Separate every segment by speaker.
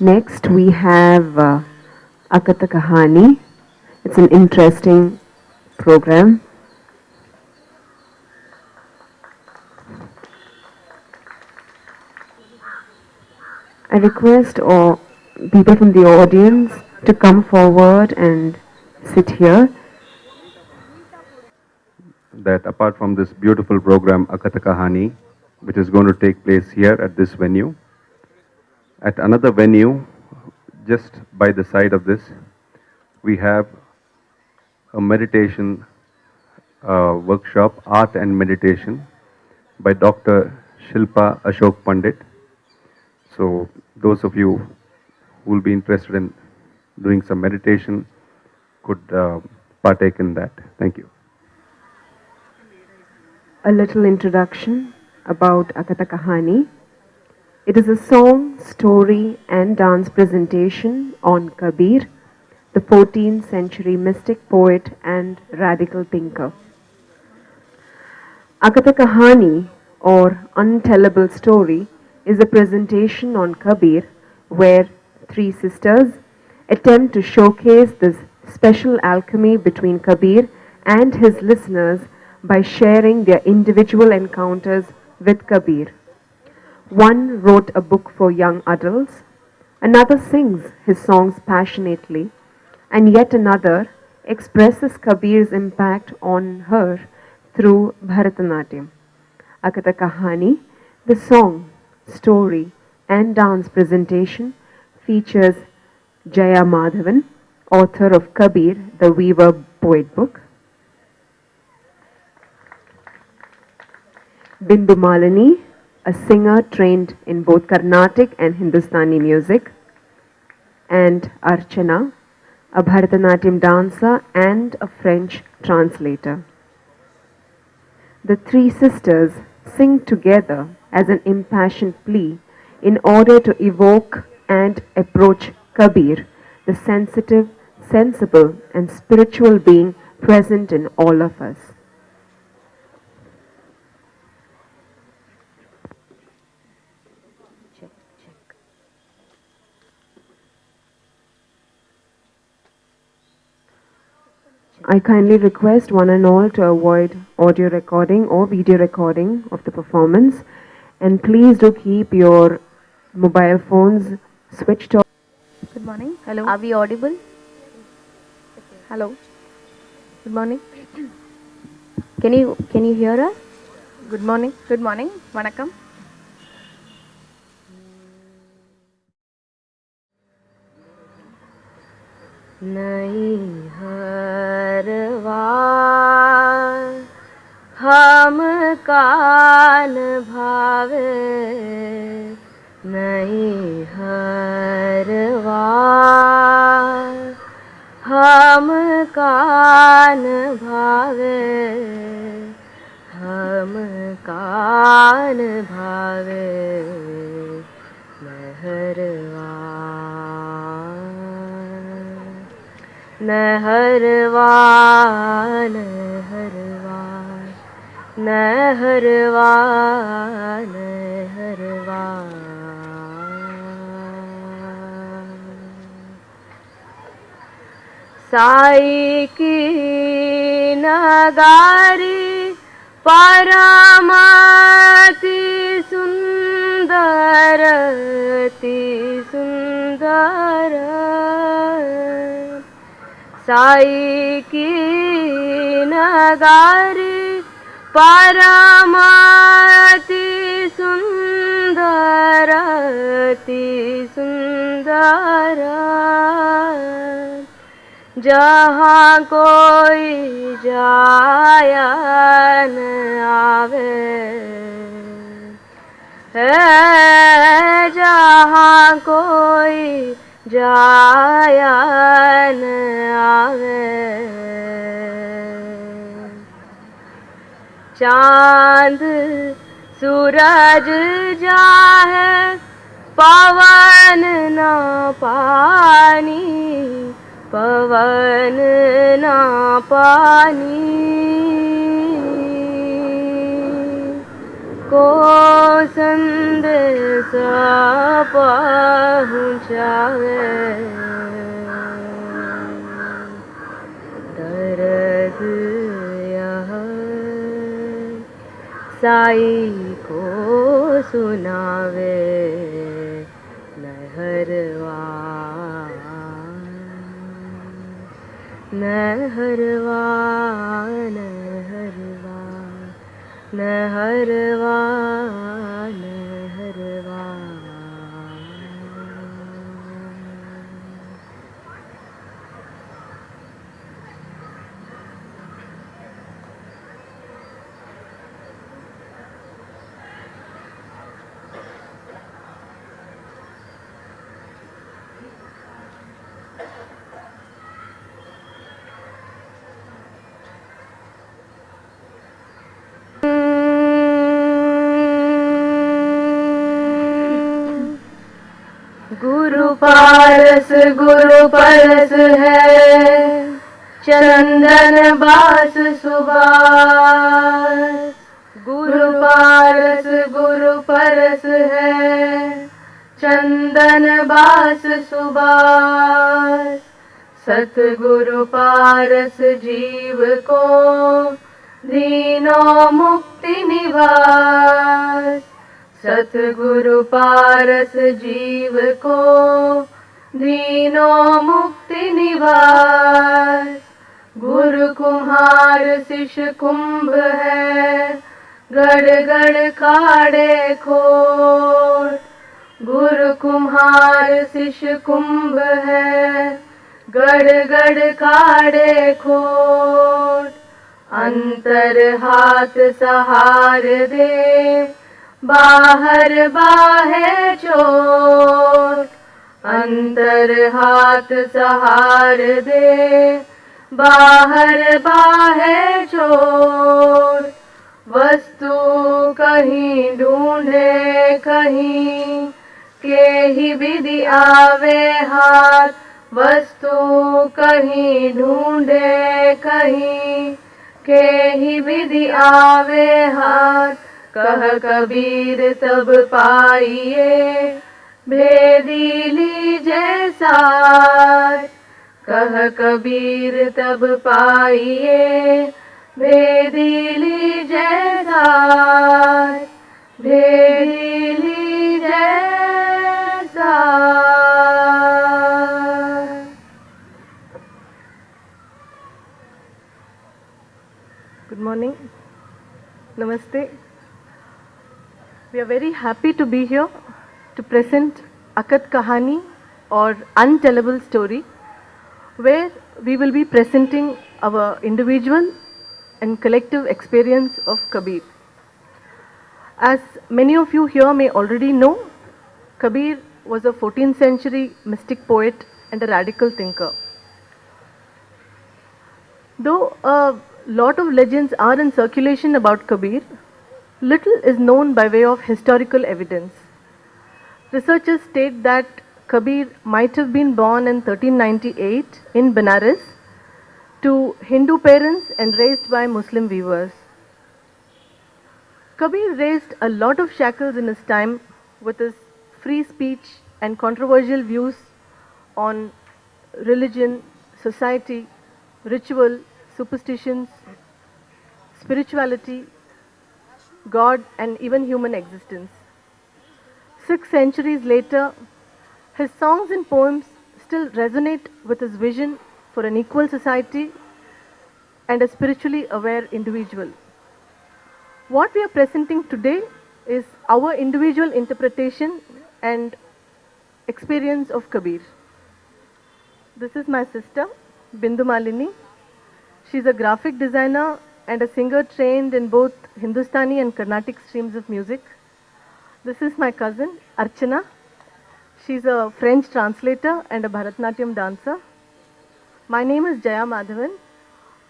Speaker 1: Next, we have Akata Kahani. It's an interesting program. I request all people from the audience to come forward and sit here.
Speaker 2: That apart from this beautiful program, Akata Kahani, which is going to take place here at this venue, at another venue, just by the side of this, we have a meditation workshop, Art and Meditation, by Dr. Shilpa Ashok Pandit. So, those of you who will be interested in doing some meditation could partake in that. Thank you.
Speaker 1: A little introduction about Akata Kahani. It is a song, story, and dance presentation on Kabir, the 14th century mystic poet and radical thinker. Akata Kahani, or Untellable Story, is a presentation on Kabir where three sisters attempt to showcase this special alchemy between Kabir and his listeners by sharing their individual encounters with Kabir. One wrote a book for young adults, another sings his songs passionately, and yet another expresses Kabir's impact on her through Bharatanatyam. Akata Kahani, the song, story, and dance presentation features Jaya Madhavan, author of Kabir, the Weaver Poet Book, Bindu Malini, a singer trained in both Carnatic and Hindustani music, and Archana, a Bharatanatyam dancer and a French translator. The three sisters sing together as an impassioned plea in order to evoke and approach Kabir, the sensitive, sensible, and spiritual being present in all of us. I kindly request one and all to avoid audio recording or video recording of the performance, and please do keep your mobile phones switched off.
Speaker 3: Good morning. Hello. Are we audible? Hello. Good morning. Can you hear us? Good morning. Good morning. Vanakkam. नहीं हरवा हम कान भावे नहीं हरवा हम कान भावे हम कान भावे नहरवा नहरवा नहरवा नहरवा नहरवा साई की नगारी परमाति सुंदर सुंदर साई की नगारी परमाति सुंदर सुंदर जहाँ कोई जाया न आवे है जहाँ कोई जाया न आवे चांद सूरज जाहे पवन ना पानी पवन ना पानी को संदेशा पहुँचावे दर्द यहाँ साई को सुनावे नहरवा नहरवा नहरवा नहरवा नहरवा गुरु पारस है चंदन बास सुबास गुरु परस है चंदन बास सुबास सतगुरु पारस जीव को दीनो मुक्ति निवास सतगुरु पारस जीव को दीनो मुक्ति निवास गुरु कुम्हार शिष्य कुंभ है गड़ गड़ काढ़े खोट गुरु कुम्हार शिष्य कुंभ है गड़ गड़ काढ़े खोट अंतर हाथ सहार दे बाहर बाहे चोट अंतर हाथ सहार दे बाहर बाहे चोट वस्तु कहीं ढूंढे कहीं के ही विधि आवे हाथ वस्तु कहीं ढूंढे कहीं के ही विधि आवे हाथ कह कबीर तब पाइए भेदी लीजे साथ कह कबीर तब पाइए भेदी लीजे साथ भेदी लीजे साथ। Good morning. Namaste. We are very happy to be here to present Akat Kahani or Untellable Story, where we will be presenting our individual and collective experience of Kabir. As many of you here may already know, Kabir was a 14th century mystic poet and a radical thinker. Though a lot of legends are in circulation about Kabir, little is known by way of historical evidence. Researchers state that Kabir might have been born in 1398 in Benares to Hindu parents and raised by Muslim weavers. Kabir raised a lot of shackles in his time with his free speech and controversial views on religion, society, ritual, superstitions, spirituality, God, and even human existence. 6 centuries later, his songs and poems still resonate with his vision for an equal society and a spiritually aware individual. What we are presenting today is our individual interpretation and experience of Kabir. This is my sister, Bindu Malini. She's a graphic designer and a singer trained in both Hindustani and Carnatic streams of music. This is my cousin, Archana. She's a French translator and a Bharatanatyam dancer. My name is Jaya Madhavan.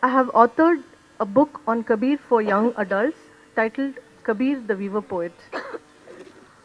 Speaker 3: I have authored a book on Kabir for young adults titled Kabir the Weaver Poet.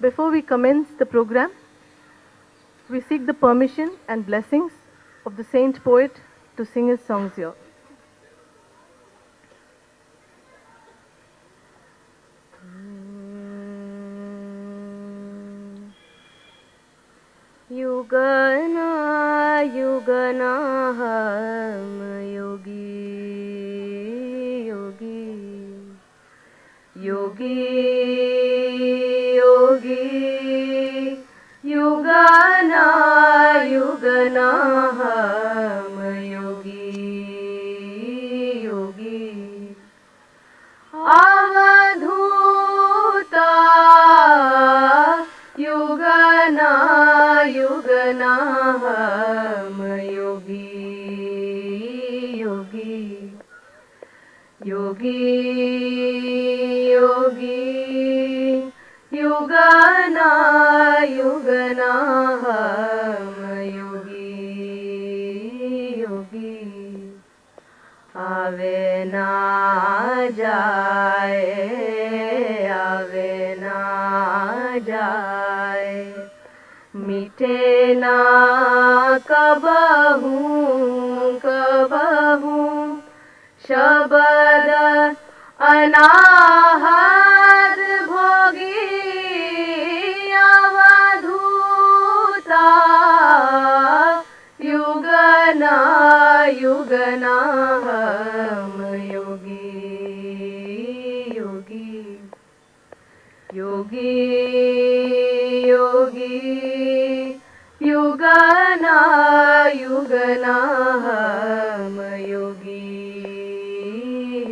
Speaker 3: Before we commence the program, we seek the permission and blessings of the saint poet to sing his songs here.
Speaker 4: युगना युगना हम योगी योगी योगी योगी युगना युगना हम योगी योगी अवधूता युगना युगना हम योगी योगी योगी योगी युगना युगना हम योगी योगी आवे ना जाए आवे ना जाए मिटे ना कबहू कबहू शबद अनाहद भोगी अवधूता युगना युगना हम योगी योगी योगी योगी युगना युगना हम योगी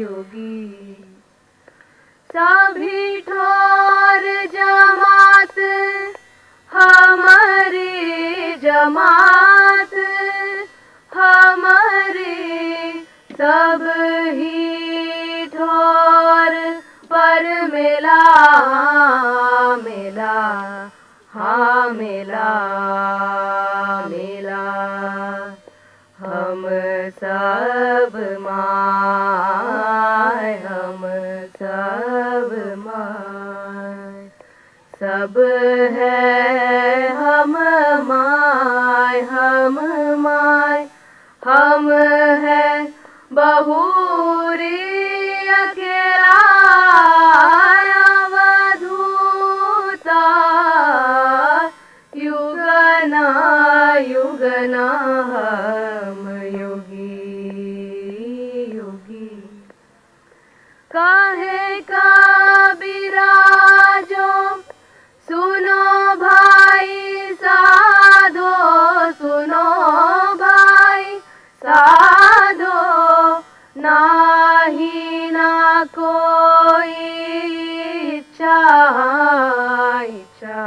Speaker 4: योगी सभी ठोर जमात हमारी जमात हमारी सब ही ठोर पर मेला मेला हाँ मेला मेला हम सब माय हम सब माय सब है हम माय हम माय हम है बहुरी अकेला अवधूता युगना युगना हम योगी योगी काहे का बिराजो सुनो भाई साधो सुनो भाई साधो नाही ना कोई इच्छा इच्छा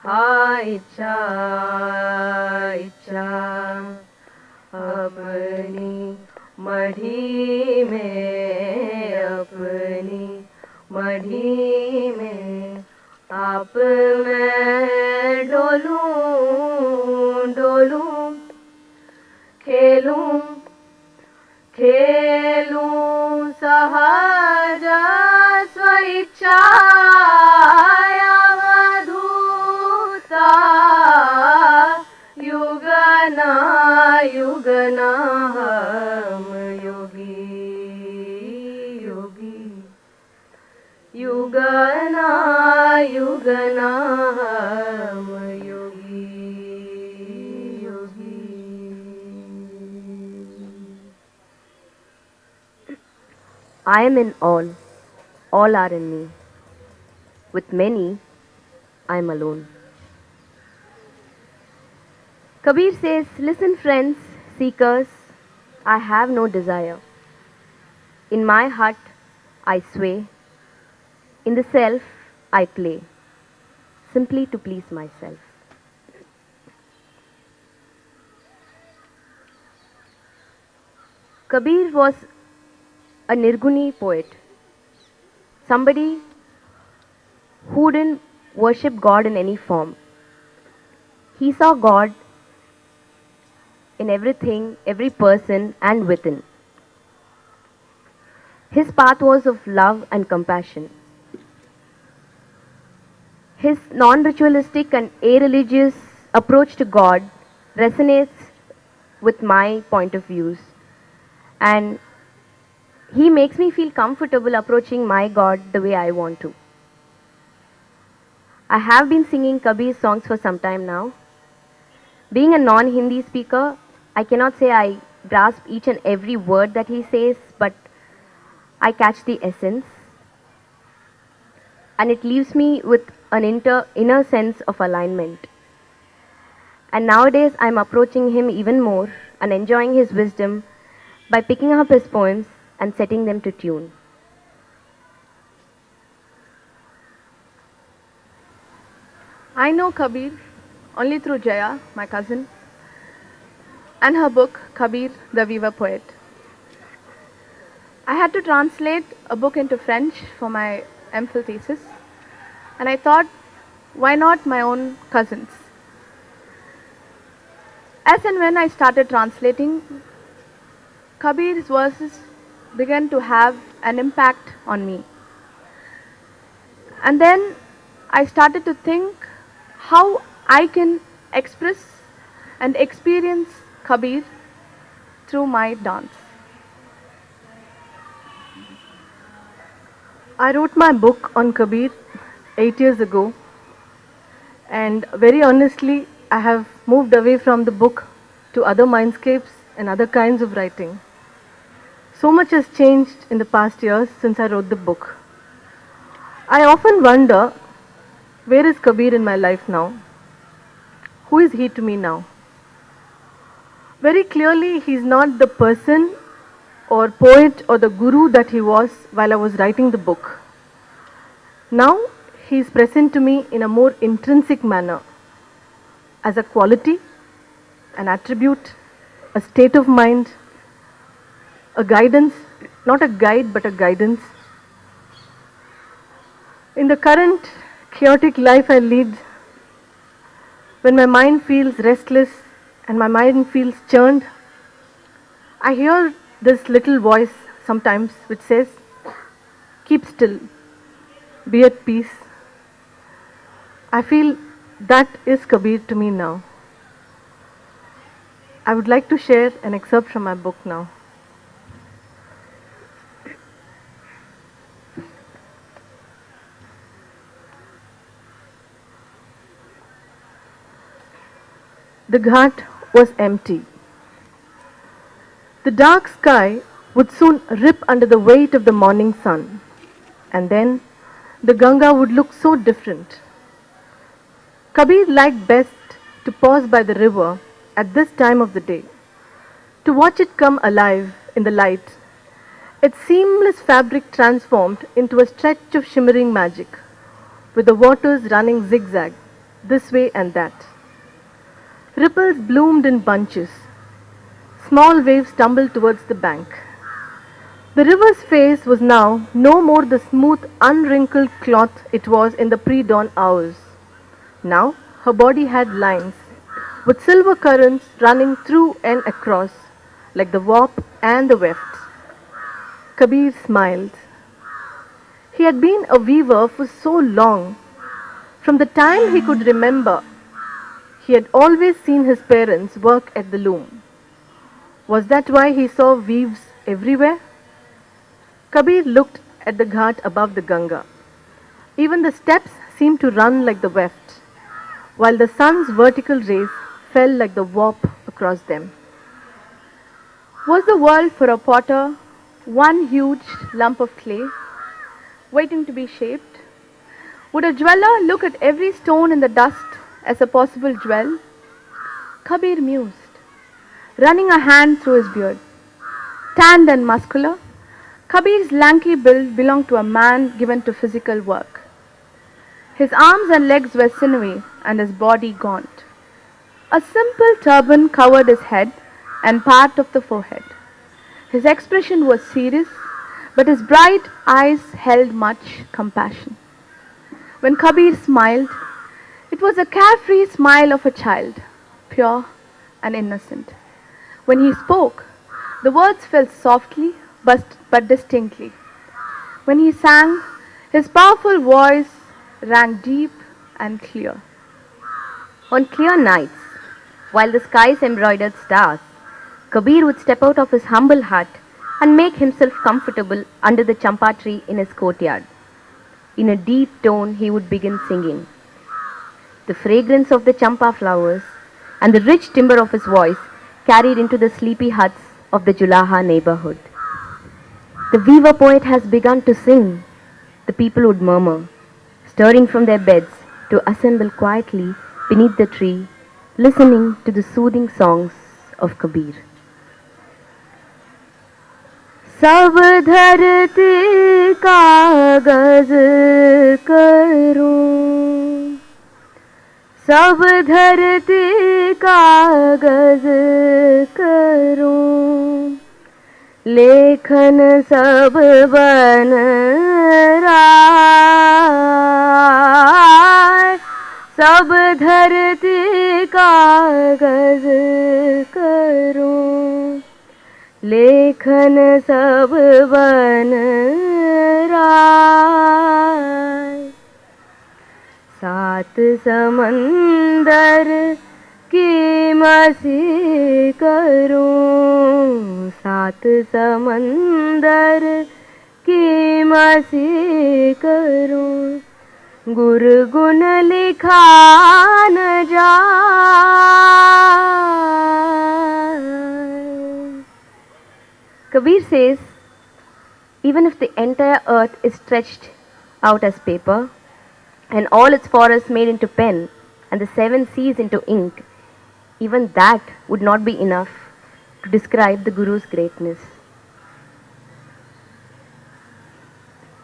Speaker 4: हाँ इच्छा इच्छा अपनी मढ़ी में आप मैं डोलूं डोलूं खेलूं खेलूं सहज स्वेच्छा अवधूता युगना युगना हम योगी योगी युगना युगना हम Yogi Yogi
Speaker 5: I am in all are in me. With many, I am alone. Kabir says, listen friends, seekers, I have no desire. In my hut, I sway. In the self, I play, simply to please myself. Kabir was a Nirguni poet, somebody who didn't worship God in any form. He saw God in everything, every person, and within. His path was of love and compassion. His non-ritualistic and a-religious approach to God resonates with my point of views, and he makes me feel comfortable approaching my God the way I want to. I have been singing Kabir songs for some time now, Being a non Hindi speaker, I cannot say I grasp each and every word that he says, but I catch the essence. And it leaves me with an inner sense of alignment. And nowadays, I'm approaching him even more and enjoying his wisdom by picking up his poems and setting them to tune.
Speaker 3: I know Kabir only through Jaya, my cousin, and her book, Kabir, the Weaver Poet. I had to translate a book into French for my MPhil thesis, and I thought, why not my own cousins? As and when I started translating, Kabir's verses began to have an impact on me. And then I started to think how I can express and experience Kabir through my dance. I wrote my book on Kabir 8 years ago, and very honestly, I have moved away from the book to other mindscapes and other kinds of writing. So much has changed in the past years since I wrote the book. I often wonder, where is Kabir in my life now? Who is he to me now? Very clearly, he is not the person or poet or the guru that he was while I was writing the book. Now, he is present to me in a more intrinsic manner, as a quality, an attribute, a state of mind, a guidance, not a guide but a guidance. In the current chaotic life I lead, when my mind feels restless and my mind feels churned, I hear this little voice sometimes which says, keep still, be at peace. I feel that is Kabir to me now. I would like to share an excerpt from my book now. The ghat was empty. The dark sky would soon rip under the weight of the morning sun, and then the Ganga would look so different. Kabir liked best to pause by the river at this time of the day, to watch it come alive in the light, its seamless fabric transformed into a stretch of shimmering magic, with the waters running zigzag this way and that. Ripples bloomed in bunches. Small waves tumbled towards the bank. The river's face was now no more the smooth, unwrinkled cloth it was in the pre-dawn hours. Now her body had lines, with silver currents running through and across, like the warp and the weft. Kabir smiled. He had been a weaver for so long. From the time he could remember, he had always seen his parents work at the loom. Was that why he saw weaves everywhere? Kabir looked at the ghat above the Ganga. Even the steps seemed to run like the weft, while the sun's vertical rays fell like the warp across them. Was the world for a potter one huge lump of clay, waiting to be shaped? Would a jeweler look at every stone in the dust as a possible jewel? Kabir mused, running a hand through his beard. Tanned and muscular, Kabir's lanky build belonged to a man given to physical work. His arms and legs were sinewy and his body gaunt. A simple turban covered his head and part of the forehead. His expression was serious, but his bright eyes held much compassion. When Kabir smiled, it was a carefree smile of a child, pure and innocent. When he spoke, the words fell softly but distinctly. When he sang, his powerful voice rang deep and clear.
Speaker 5: On clear nights, while the skies embroidered stars, Kabir would step out of his humble hut and make himself comfortable under the champa tree in his courtyard. In a deep tone, he would begin singing. The fragrance of the champa flowers and the rich timbre of his voice carried into the sleepy huts of the Julaha neighborhood. The weaver poet has begun to sing, the people would murmur, stirring from their beds to assemble quietly beneath the tree, listening to the soothing songs of Kabir. सब धरती कागज करूं, सब धरती कागज करूं, लेखन सब बन राय, सब धरती कागज करूं, लेखन सब बन राय। सात समंदर की मसी करूं, सात समंदर की मसी करूं, गुरगुन लिखा न जाए। Kabir says, even if the entire earth is stretched out as paper, and all its forests made into pen, and the seven seas into ink, even that would not be enough to describe the Guru's greatness.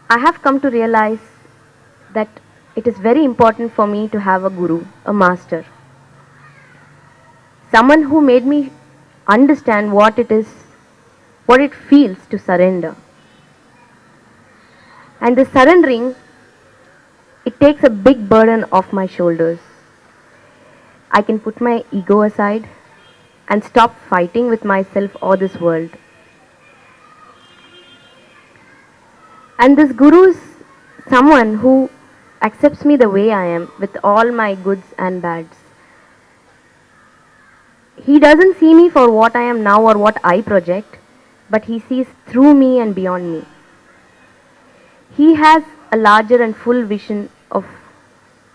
Speaker 5: I have come to realize that it is very important for me to have a Guru, a master, someone who made me understand what it is, what it feels to surrender. And the surrendering, it takes a big burden off my shoulders. I can put my ego aside and stop fighting with myself or this world. And this Guru is someone who accepts me the way I am, with all my goods and bads. He doesn't see me for what I am now or what I project, but he sees through me and beyond me. He has a larger and full vision of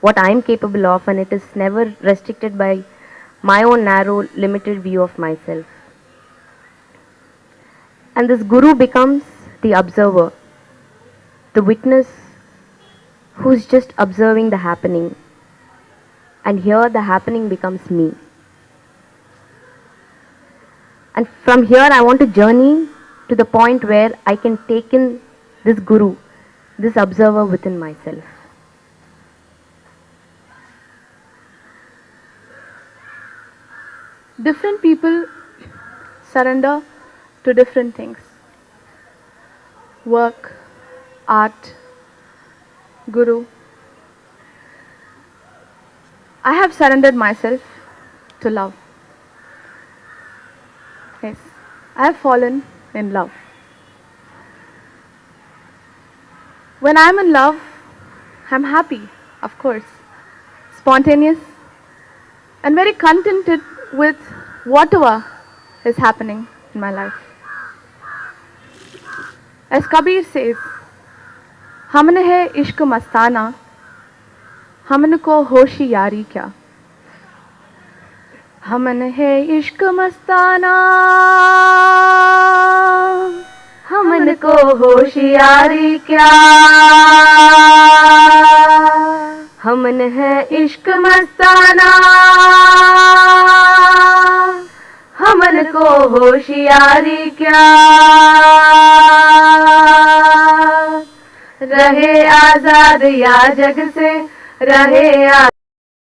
Speaker 5: what I am capable of, and it is never restricted by my own narrow, limited view of myself. And this Guru becomes the observer, the witness who is just observing the happening. And here the happening becomes me. And from here I want to journey to the point where I can take in this Guru, this observer within myself.
Speaker 3: Different people surrender to different things. Work, art, Guru. I have surrendered myself to love. Yes, I have fallen in love. When I am in love, I am happy, of course, spontaneous, and very contented with whatever is happening in my life. As Kabir says, हमने है इश्क मस्ताना, हमन को होशी यारी क्या। हमन है इश्क मस्ताना,
Speaker 5: हमन को होशियारी क्या। हमन है इश्क मस्ताना, हमन को होशियारी क्या। रहे आजाद या जग से, रहे